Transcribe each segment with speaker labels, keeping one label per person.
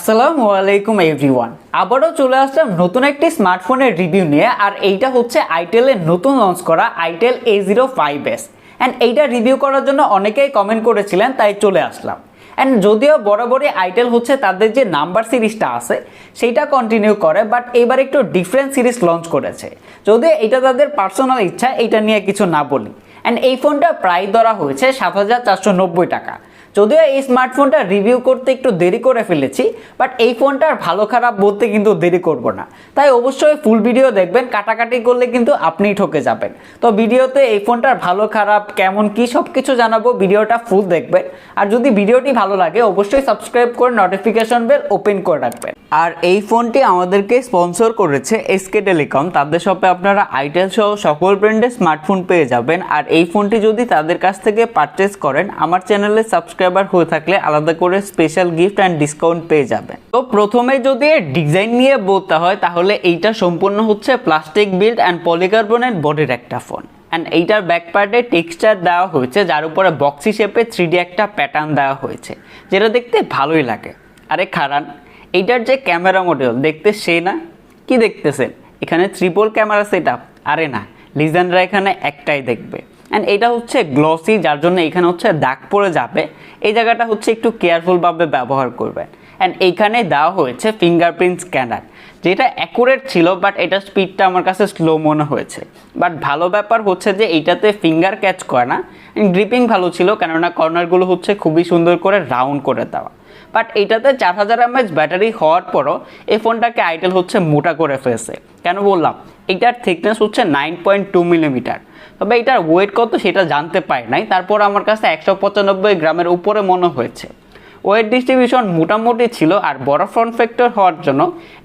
Speaker 1: আসসালামু আলাইকুম এভরিওয়ান। আবারও চলে আসলাম নতুন একটি স্মার্টফোনের রিভিউ নিয়ে। আর এইটা হচ্ছে আইটেলের নতুন লঞ্চ করা আইটেল A05S। অ্যান্ড এইটা রিভিউ করার জন্য অনেকেই কমেন্ট করেছিলেন, তাই চলে আসলাম। অ্যান্ড যদিও বরাবরই আইটেল হচ্ছে তাদের যে নাম্বার সিরিজটা আছে সেইটা কন্টিনিউ করে, বাট এবার একটু ডিফারেন্ট সিরিজ লঞ্চ করেছে। যদিও এটা তাদের পার্সোনাল ইচ্ছা, এটা নিয়ে কিছু না বলি। অ্যান্ড এই ফোনটা প্রাইস ধরা হয়েছে ৭,৪৯০ টাকা। যদিও এই স্মার্টফোনটা রিভিউ করতে একটু দেরি করে ফেলেছি, বাট এই ফোনটার ভালো খারাপ বলতে কিন্তু দেরি করব না। তাই অবশ্যই ফুল ভিডিও দেখবেন, কাটাকাটি করলে কিন্তু আপনিই ঠকে যাবেন। তো ভিডিওতে এই ফোনটার ভালো খারাপ কেমন কি সব কিছু জানাবো, ভিডিওটা ফুল দেখবেন। আর যদি ভিডিওটি ভালো লাগে অবশ্যই সাবস্ক্রাইব করে নোটিফিকেশন বেল ওপেন করে রাখবেন। আর এই ফোনটি আমাদেরকে স্পন্সর করেছে এসকে টেলিকম। তাদের শপে আপনারা আইটেল সহ সকল ব্র্যান্ডের স্মার্টফোন পেয়ে যাবেন। আর এই ফোনটি যদি তাদের কাছ থেকে পারচেস করেন, আমার চ্যানেলে সাবস্ক্রাইবার হয়ে থাকলে আলাদা করে স্পেশাল গিফট অ্যান্ড ডিসকাউন্ট পেয়ে যাবেন। তো প্রথমে যদি ডিজাইন নিয়ে বলতে হয় তাহলে এইটা সম্পূর্ণ হচ্ছে প্লাস্টিক বিল্ড অ্যান্ড পলিকার্বনেট বডির একটা ফোন। অ্যান্ড এইটার ব্যাক পার্টে টেক্সচার দেওয়া হয়েছে, যার উপরে বক্সি শেপে 3D একটা প্যাটার্ন দেওয়া হয়েছে, যেটা দেখতে ভালোই লাগে। আরে খারান, এইটার যে ক্যামেরা মডেল দেখতে সে না, কি দেখতেছেন এখানে ট্রিপল ক্যামেরা সেট আপ? আরে না, লিজেন্ডরা এখানে একটাই দেখবে। অ্যান্ড এটা হচ্ছে গ্লসি, যার জন্য এখানে হচ্ছে দাগ পড়ে যাবে। এই জায়গাটা হচ্ছে একটু কেয়ারফুলভাবে ব্যবহার করবেন। অ্যান্ড এইখানে দেওয়া হয়েছে ফিঙ্গারপ্রিন্ট স্ক্যানার, যেটা অ্যাকুরেট ছিল, বাট এটার স্পিডটা আমার কাছে স্লো মনে হয়েছে। বাট ভালো ব্যাপার হচ্ছে যে এইটাতে ফিঙ্গার ক্যাচ করে না। গ্রিপিং ভালো ছিল, কেননা কর্নারগুলো হচ্ছে খুবই সুন্দর করে রাউন্ড করে দেওয়া। বাট এইটাতে 4000 mAh ব্যাটারি হওয়ার পরও এই ফোনটাকে আইটেল হচ্ছে মোটা করে ফেলছে। কেন বললাম? এইটার থিকনেস হচ্ছে 9.2 মিলিমিটার। তবে এটার ওয়েট কত সেটা জানতে পারি নাই, তারপর আমার কাছে 195 গ্রামের উপরে মনে হয়েছে। ওয়েট ডিস্ট্রিবিউশন মোটামুটি ছিল। আর বড় ফ্রন্ট ফ্যাক্টর হওয়ার জন্য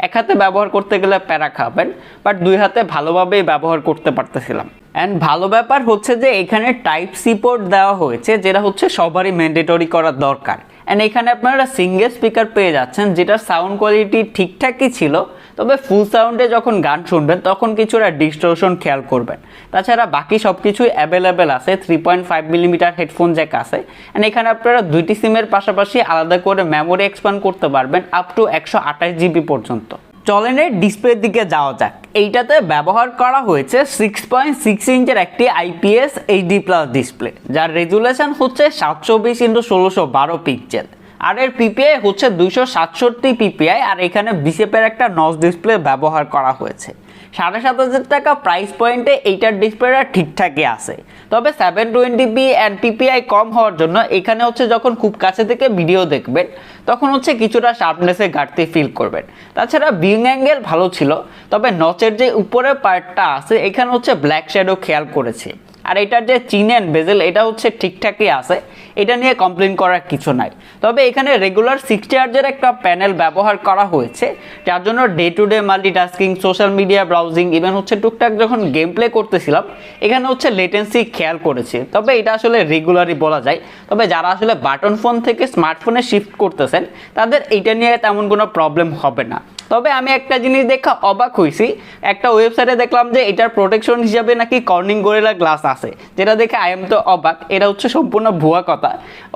Speaker 1: এক হাতে ব্যবহার করতে গেলে প্যারা খাবেন, বাট দুই হাতে ভালোভাবেই ব্যবহার করতে পারতেছিলাম। অ্যান্ড ভালো ব্যাপার হচ্ছে যে এখানে টাইপ সি পোর্ট দেওয়া হয়েছে, যেটা হচ্ছে সবারই ম্যান্ডেটরি করা দরকার। অ্যান্ড এখানে আপনারা সিঙ্গেল স্পিকার পেয়ে যাচ্ছেন, যেটার সাউন্ড কোয়ালিটি ঠিকঠাকই ছিল। তবে ফুল সাউন্ডে যখন গান শুনবেন তখন কিছুটা ডিস্টরশন খেয়াল করবেন। তাছাড়া বাকি সব কিছুই অ্যাভেলেবেল আছে। 3.5 মিলিমিটার হেডফোন জ্যাক আছে। অ্যান্ড এখানে আপনারা দুইটি সিমের পাশাপাশি আলাদা করে মেমোরি এক্সপ্যান্ড করতে পারবেন আপ টু 128 জিবি পর্যন্ত। চলেন এর ডিসপ্লের দিকে যাওয়া যাক। এইটাতে ব্যবহার করা হয়েছে 6.6 ইঞ্চের একটি IPS HD+ ডিসপ্লে, যার রেজুলেশন হচ্ছে 720x1612 পিক্সেল। আর এর PPI হচ্ছে 267 PPI। আর এখানে বিশেপের একটা নচ ডিসপ্লে ব্যবহার করা হয়েছে। 7,500 টাকা প্রাইস পয়েন্টে এইটার ডিসপ্লেটা ঠিকঠাকই আছে। তবে 720p অ্যান্ড PPI কম হওয়ার জন্য এখানে হচ্ছে যখন খুব কাছে থেকে ভিডিও দেখবেন তখন হচ্ছে কিছুটা শার্পনেসে ঘাটতি ফিল করবেন। তাছাড়া ভিউইং অ্যাঙ্গেল ভালো ছিল। তবে নচের যে উপরের পার্টটা আছে এখানে হচ্ছে ব্ল্যাক শ্যাডো খেয়াল করেছি। আর এটার যে চিন অ্যান্ড বেজেল এটা হচ্ছে ঠিকঠাকই আছে, এটা নিয়ে কমপ্লেন করার কিছু নাই। তবে এখানে রেগুলার 60 হার্জের একটা প্যানেল ব্যবহার করা হয়েছে, যার জন্য day to day multitasking, social media browsing, even হচ্ছে টুকটাক যখন গেম প্লে করতেছিলাম এখানে হচ্ছে লেটেন্সি খেয়াল করেছি। তবে এটা আসলে রেগুলারই বলা যায়। তবে যারা আসলে বাটন ফোন থেকে স্মার্টফোনে শিফট করতেছেন তাদের এইটা নিয়ে তেমন কোনো প্রবলেম হবে না। তবে আমি একটা জিনিস দেখা অবাক হয়েছি, একটা ওয়েবসাইটে দেখলাম যে এটার প্রোটেকশন হিসাবে নাকি কর্নিং গরিলা গ্লাস আছে, যেটা দেখে আই এম তো অবাক। এটা হচ্ছে সম্পূর্ণ ভুয়া কথা।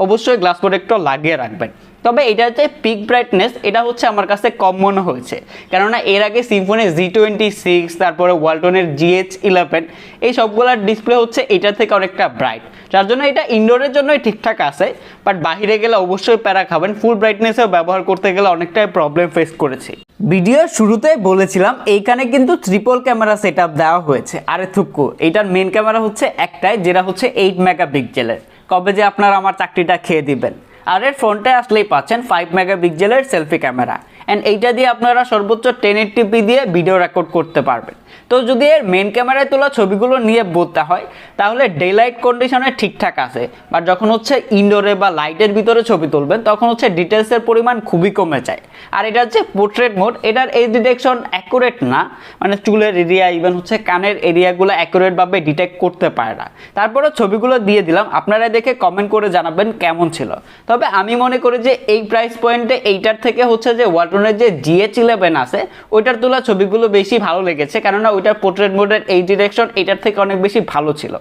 Speaker 1: অবশ্যই গ্লাস প্রোটেক্টর লাগিয়ে রাখবেন। তবে এটার যে পিক ব্রাইটনেস এটা হচ্ছে আমার কাছে কম মনে হয়েছে, কেননা এর আগে সিম্ফনি G26, তারপরে ওয়ালটনের GH11 এই সবগুলোর ডিসপ্লে হচ্ছে এটার থেকে অনেকটা ব্রাইট, যার জন্য এটা ইনডোরের জন্যই ঠিকঠাক আছে। বাট বাইরে গেলে অবশ্যই প্যারা খাবেন। ফুল ব্রাইটনেসেও ব্যবহার করতে গেলে অনেকটাই প্রবলেম ফেস করেছি। ভিডিওর শুরুতেই বলেছিলাম এইখানে কিন্তু ট্রিপল ক্যামেরা সেট আপ দেওয়া হয়েছে। আরে থুক্কু, এইটার মেন ক্যামেরা হচ্ছে একটাই, যেটা হচ্ছে 8 মেগাপিক্সেলের। কবে যে আপনারা আমার চাকরিটা খেয়ে দিবেন। আর এর ফ্রন্টে আসলেই পাচ্ছেন 5 মেগাপিক্সেলের সেলফি ক্যামেরা। অ্যান্ড এইটা দিয়ে আপনারা সর্বোচ্চ 1080p দিয়ে ভিডিও রেকর্ড করতে পারবেন। তো যদি এর মেন ক্যামেরায় তোলা ছবিগুলো নিয়ে বলতে হয় তাহলে ডে লাইট কন্ডিশনে ঠিকঠাক আছে। বাট যখন হচ্ছে ইনডোরে বা লাইটের ভিতরে ছবি তুলবেন তখন হচ্ছে ডিটেলসের পরিমাণ খুবই কমে যায়। আর এটা হচ্ছে পোর্ট্রেট মোড, এটার এই ডিটেকশন অ্যাকুরেট না, মানে চুলের এরিয়া ইভেন হচ্ছে কানের এরিয়াগুলো অ্যাকুরেটভাবে ডিটেক্ট করতে পারে না। তারপরে ছবিগুলো দিয়ে দিলাম, আপনারা দেখে কমেন্ট করে জানাবেন কেমন ছিল। তবে আমি মনে করি যে এই প্রাইস পয়েন্টে এইটার থেকে হচ্ছে যে ওয়ালটনের যে GH11 আছে ওইটার তোলা ছবিগুলো বেশি ভালো লেগেছে, কেননা ওইটার পোর্ট্রেট মোডের এই ডিরেকশন এটার থেকে অনেক বেশি ভালো ছিল।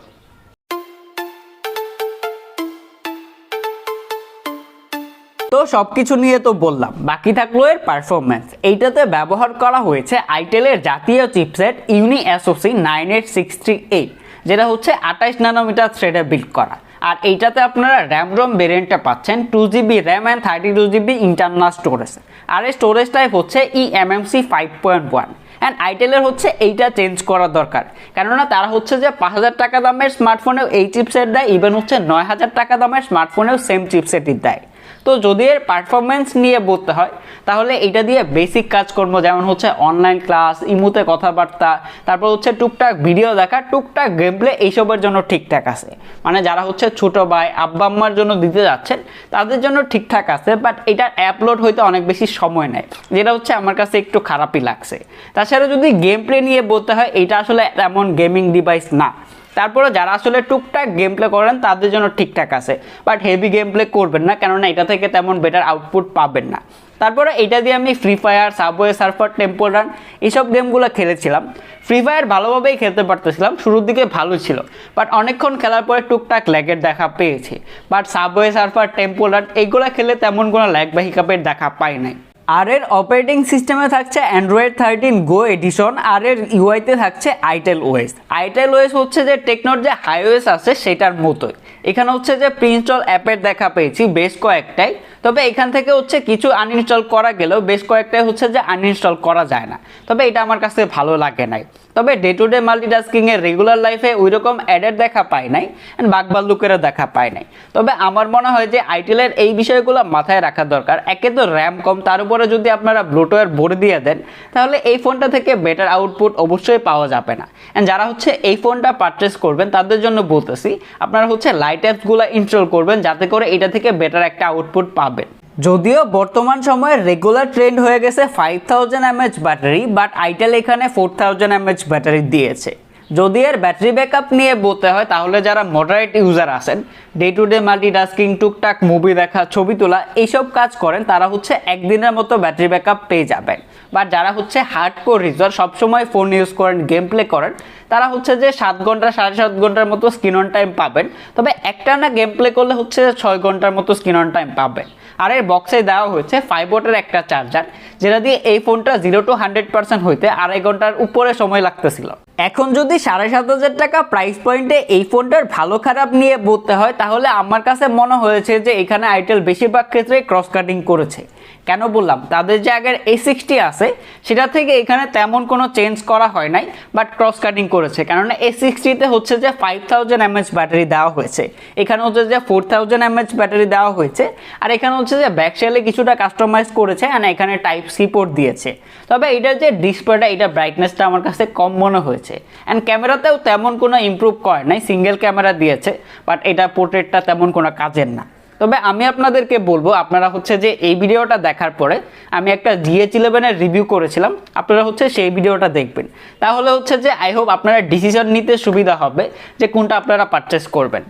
Speaker 1: তো সবকিছু নিয়ে তো বললাম, বাকি থাকলো এর পারফরম্যান্স। এইটাতে ব্যবহার করা হয়েছে আইটেলের জাতীয় চিপসেট ইউনি এসওসি 98638, যেটা হচ্ছে 28 ন্যানোমিটার থ্রেডে বিল্ড করা। আর এইটাতে আপনারা র্যাম রোম ভেরিয়েন্টটা পাচ্ছেন 2GB RAM and 32GB internal storage. আর এই স্টোরেজ টাইপ হচ্ছে eMMC 5.1। অ্যান্ড আইটেলের হচ্ছে এইটা চেঞ্জ করা দরকার, কেননা তারা হচ্ছে যে 5000 টাকা দামের স্মার্টফোনেও এই চিপসেট দেয়, ইভেন হচ্ছে 9000 টাকা দামের স্মার্টফোনেও সেম চিপসেটই দেয়। তো যদি এর পারফরমেন্স নিয়ে বলতে হয় তাহলে এটা দিয়ে বেসিক কাজকর্ম যেমন হচ্ছে অনলাইন ক্লাস, ইমুতে কথাবার্তা, তারপর হচ্ছে টুকটাক ভিডিও দেখা, টুকটাক গেম প্লে, এইসবের জন্য ঠিকঠাক আছে। মানে যারা হচ্ছে ছোট ভাই আব্বা আম্মার জন্য দিতে যাচ্ছেন তাদের জন্য ঠিকঠাক আছে, বাট এটার অ্যাপলোড হইতে অনেক বেশি সময় নেয়, যেটা হচ্ছে আমার কাছে একটু খারাপই লাগছে। তাছাড়া যদি গেম প্লে নিয়ে বলতে হয় এটা আসলে এমন গেমিং ডিভাইস না। তারপরে যারা আসলে টুকটাক গেম প্লে করেন তাদের জন্য ঠিকঠাক আছে, বাট হেভি গেম প্লে করবেন না, কেননা এটা থেকে তেমন বেটার আউটপুট পাবেন না। তারপরে এটা দিয়ে আমি free fire, subway surfer, temple run এইসব গেমগুলো খেলেছিলাম। ফ্রি ফায়ার ভালোভাবেই খেলতে পারতেছিলাম, শুরুর দিকে ভালো ছিল, বাট অনেকক্ষণ খেলার পরে টুকটাক ল্যাগের দেখা পেয়েছি। But subway surfer, temple run এইগুলো খেলে তেমন কোনো ল্যাগ বা হিকাপের দেখা পাই নাই। আর এর অপারেটিং সিস্টেমে থাকছে অ্যান্ড্রয়েড 13 গো এডিশন, আর এর ইউআইতে থাকছে আইটেল ওএস। আইটেল ওএস হচ্ছে যে টেকনোর যে হাইওএস আছে সেটার মতোই। এখানে হচ্ছে যে প্রিইনস্টল অ্যাপের দেখা পেয়েছি বেশ কয়েকটাই, তবে এখান থেকে হচ্ছে কিছু আনইনস্টল করা গেলেও বেশ কয়েকটাই হচ্ছে যে আনইনস্টল করা যায় না, তবে এটা আমার কাছে ভালো লাগে নাই। তবে ডে টু ডে মাল্টিটাস্কিংয়ের রেগুলার লাইফে ওই রকম অ্যাডের দেখা পাই নাই, অ্যান্ড বাগবাল্লুকেরও দেখা পাই নাই। তবে আমার মনে হয় যে আইটেলের এই বিষয়গুলো মাথায় রাখা দরকার। একে তো র্যাম কম, তার উপরে যদি আপনারা ব্লুটুথ ভরে দিয়ে দেন তাহলে এই ফোনটা থেকে বেটার আউটপুট অবশ্যই পাওয়া যাবে না। অ্যান্ড যারা হচ্ছে এই ফোনটা পারচেস করবেন তাদের জন্য বলতেছি আপনারা হচ্ছে লাইট অ্যাপসগুলো ইনস্টল করবেন, যাতে করে এটা থেকে বেটার একটা আউটপুট পাবেন। যদিও বর্তমান সময়ে রেগুলার ট্রেন্ড হয়ে গেছে 5000 mAh ব্যাটারি, বাট আইটেল এখানে 4000 mAh ব্যাটারি দিয়েছে। যদি এর ব্যাটারি ব্যাকআপ নিয়ে বলতে হয় তাহলে যারা মডারেট ইউজার আছেন, ডে টু ডে মাল্টিটাস্কিং, টুকটাক মুভি দেখা, ছবি তোলা এইসব কাজ করেন, তারা হচ্ছে একদিনের মতো ব্যাটারি ব্যাকআপ পেয়ে যাবেন। বাট যারা হচ্ছে হার্ডকোর ইউজার, সবসময় ফোন ইউজ করেন, গেম প্লে করেন, তারা হচ্ছে যে 7 ঘন্টা 7.5 ঘন্টার মতো স্ক্রিন অন টাইম পাবেন। তবে একটানা গেম প্লে করলে হচ্ছে 6 ঘন্টার মতো স্ক্রিন অন টাইম পাবেন। আর এর বক্সে দেওয়া হয়েছে 5 ওয়াটের একটা চার্জার, যেটা দিয়ে এই ফোনটা 0 to 100% হইতে 2.5 ঘন্টার উপরে সময় লাগতেছিল। এখন যদি 7500 টাকা প্রাইস পয়েন্টে এই ফোনটার ভালো খারাপ নিয়ে বলতে হয় তাহলে আমার কাছে মনে হয়েছে যে এখানে আইটেল বেশিরভাগ ক্ষেত্রে ক্রস কাটিং করেছে। কেন বললাম, তাদের যে আগের A60 আছে সেটা থেকে এখানে তেমন কোনো চেঞ্জ করা হয় নাই, বাট ক্রস কাটিং করেছে। কেননা A60তে হচ্ছে যে 5000 mAh ব্যাটারি দেওয়া হয়েছে, এখানে হচ্ছে যে 4000 mAh ব্যাটারি দেওয়া হয়েছে। আর এখানে হচ্ছে যে ব্যাক সেলে কিছুটা কাস্টমাইজ করেছে, আর এখানে টাইপ সি পোর্ট দিয়েছে। তবে এটার যে ডিসপ্লেটা, এটা ব্রাইটনেসটা আমার কাছে কম মনে হয়েছে। অ্যান্ড ক্যামেরাতেও তেমন কোনো ইমপ্রুভ করে নাই, সিঙ্গেল ক্যামেরা দিয়েছে, বাট এটা পোর্ট্রেটটা তেমন কোনো কাজের না। তবে আমি আপনাদেরকে বলবো, আপনারা হচ্ছে যে এই ভিডিওটা দেখার পরে আমি একটা GH11 এর রিভিউ করেছিলাম, আপনারা হচ্ছে সেই ভিডিওটা দেখবেন। তাহলে হচ্ছে যে আই হোপ আপনারা ডিসিশন নিতে সুবিধা হবে যে কোনটা আপনারা পারচেস করবেন।